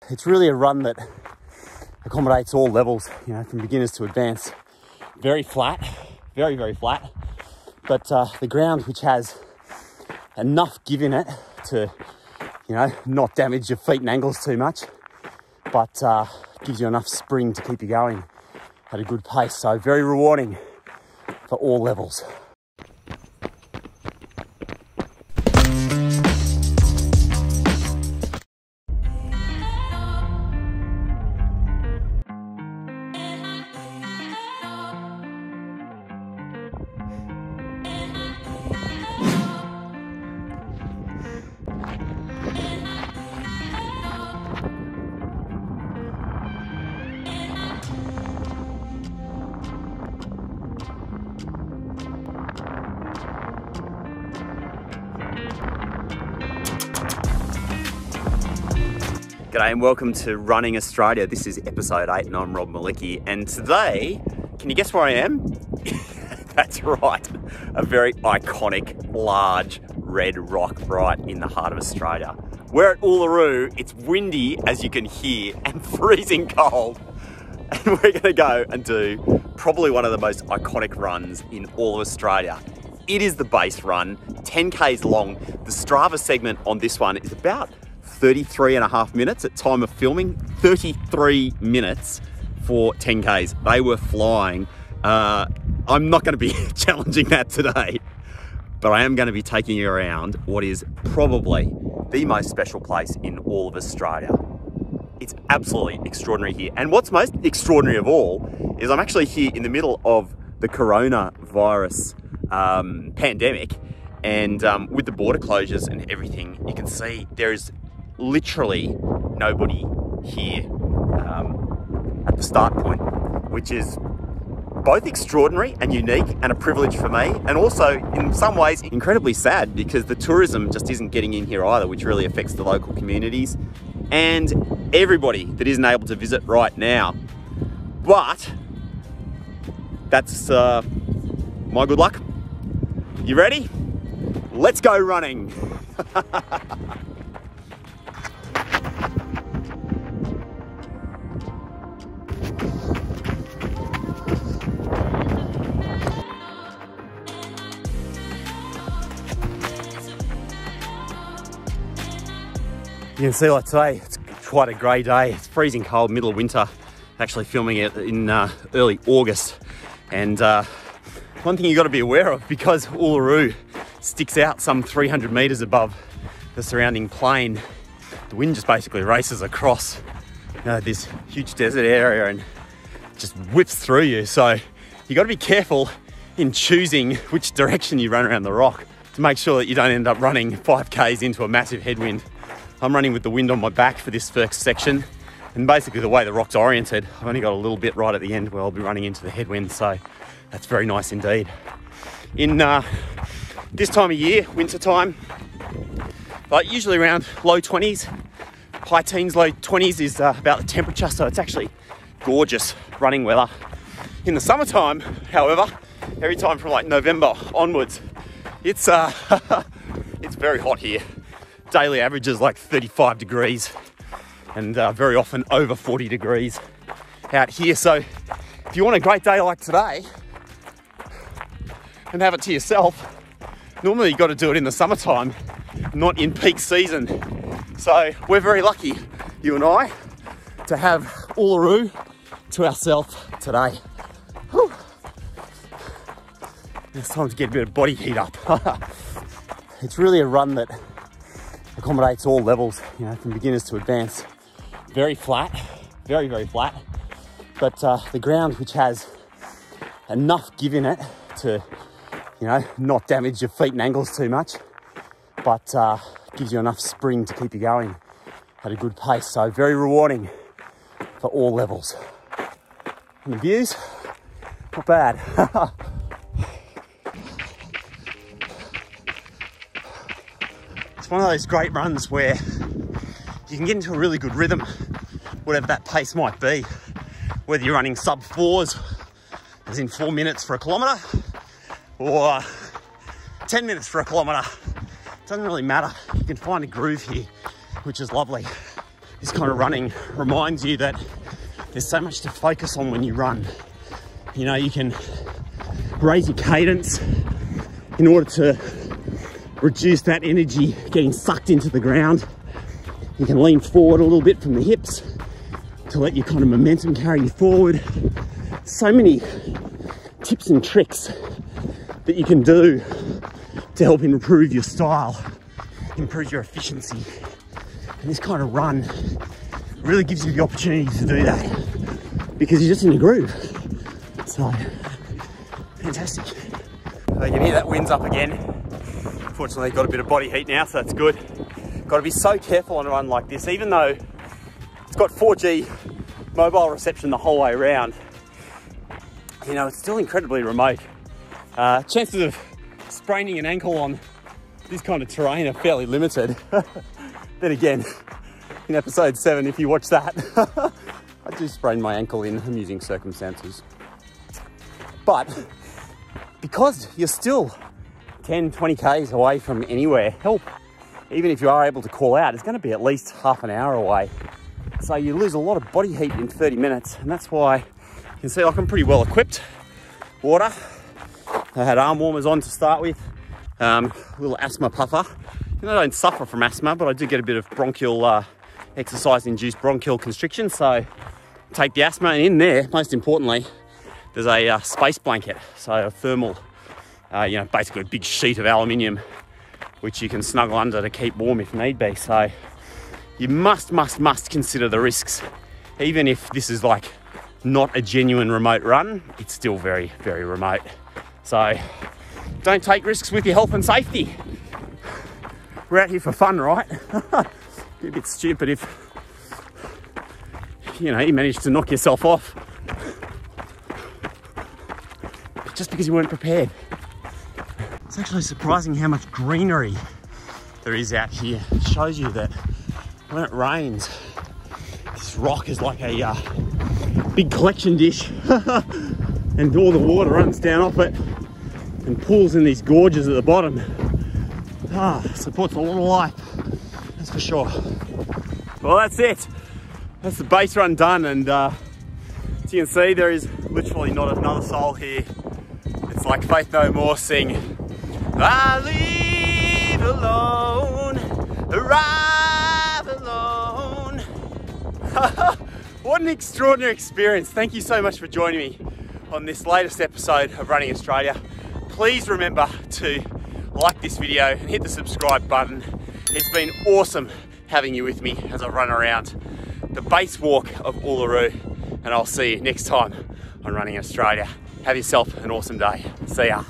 It's really a run that accommodates all levels, you know, from beginners to advanced. Very flat, very, very flat. But the ground, which has enough give in it to, you know, not damage your feet and ankles too much, but gives you enough spring to keep you going at a good pace. So very rewarding for all levels. G'day and welcome to Running Australia. This is episode 8 and I'm Rob Malicki. And today, can you guess where I am? That's right, a very iconic, large, red rock right in the heart of Australia. We're at Uluru, it's windy as you can hear and freezing cold. And we're gonna go and do probably one of the most iconic runs in all of Australia. It is the base run, 10 Ks long. The Strava segment on this one is about 33.5 minutes at time of filming, 33 minutes for 10 Ks. They were flying. I'm not going to be challenging that today, but I am going to be taking you around what is probably the most special place in all of Australia. It's absolutely extraordinary here. And what's most extraordinary of all is I'm actually here in the middle of the coronavirus pandemic. And with the border closures and everything, you can see there is literally nobody here at the start point, which is both extraordinary and unique and a privilege for me, and also in some ways incredibly sad because the tourism just isn't getting in here either, which really affects the local communities and everybody that isn't able to visit right now. But that's my good luck. You ready? Let's go running. You can see like today, it's quite a grey day. It's freezing cold, middle of winter. Actually filming it in early August. And one thing you've got to be aware of, because Uluru sticks out some 300 metres above the surrounding plain, the wind just basically races across this huge desert area and just whips through you. So you got to be careful in choosing which direction you run around the rock to make sure that you don't end up running 5 Ks into a massive headwind. I'm running with the wind on my back for this first section, and basically the way the rock's oriented, I've only got a little bit right at the end where I'll be running into the headwind, so that's very nice indeed. In this time of year, winter time, like usually around low 20s, high teens, low 20s is about the temperature, so it's actually gorgeous running weather. In the summertime, however, every time from like November onwards, it's it's very hot here. Daily average is like 35 degrees and very often over 40 degrees out here. So if you want a great day like today and have it to yourself, normally you've got to do it in the summertime, not in peak season. So we're very lucky, you and I, to have Uluru to ourselves today. Whew. It's time to get a bit of body heat up. It's really a run that accommodates all levels, you know, from beginners to advanced. Very flat, very, very flat. But the ground, which has enough give in it to, you know, not damage your feet and ankles too much, but gives you enough spring to keep you going at a good pace. So very rewarding for all levels. And the views, not bad. It's one of those great runs where you can get into a really good rhythm, whatever that pace might be, whether you're running sub 4s, as in 4 minutes for a kilometre, or 10 minutes for a kilometre. It doesn't really matter. You can find a groove here, which is lovely. this kind of running reminds you that there's so much to focus on when you run. You know, you can raise your cadence in order to reduce that energy getting sucked into the ground. You can lean forward a little bit from the hips to let your kind of momentum carry you forward. So many tips and tricks that you can do to help improve your style, improve your efficiency. And this kind of run really gives you the opportunity to do that because you're just in a groove. So, fantastic. You can hear that wind's up again. Fortunately, got a bit of body heat now, so that's good. Got to be so careful on a run like this, even though it's got 4G mobile reception the whole way around. You know, it's still incredibly remote. Chances of spraining an ankle on this kind of terrain are fairly limited. Then again, in episode 7, if you watch that, I do sprain my ankle in amusing circumstances. But because you're still 10, 20 Ks away from anywhere, help, even if you are able to call out, it's going to be at least half an hour away. So you lose a lot of body heat in 30 minutes. And that's why you can see like I'm pretty well equipped. Water. I had arm warmers on to start with. A little asthma puffer. And I don't suffer from asthma, but I do get a bit of bronchial, exercise-induced bronchial constriction. So take the asthma, and in there, most importantly, there's a space blanket. So a thermal, you know, basically a big sheet of aluminium, which you can snuggle under to keep warm if need be. So you must consider the risks. Even if this is like not a genuine remote run, it's still very, very remote. So don't take risks with your health and safety. We're out here for fun, right? Be a bit stupid if, you know, you managed to knock yourself off just because you weren't prepared. It's actually surprising how much greenery there is out here. It shows you that when it rains, this rock is like a big collection dish and all the water runs down off it and pools in these gorges at the bottom. Supports a lot of life, that's for sure. Well, that's it. That's the base run done, and as you can see, there is literally not another soul here. It's like Faith No More sing, I leave alone, arrive alone. What an extraordinary experience. Thank you so much for joining me on this latest episode of Running Australia. Please remember to like this video and hit the subscribe button. It's been awesome having you with me as I run around the base walk of Uluru, and I'll see you next time on Running Australia. Have yourself an awesome day. See ya.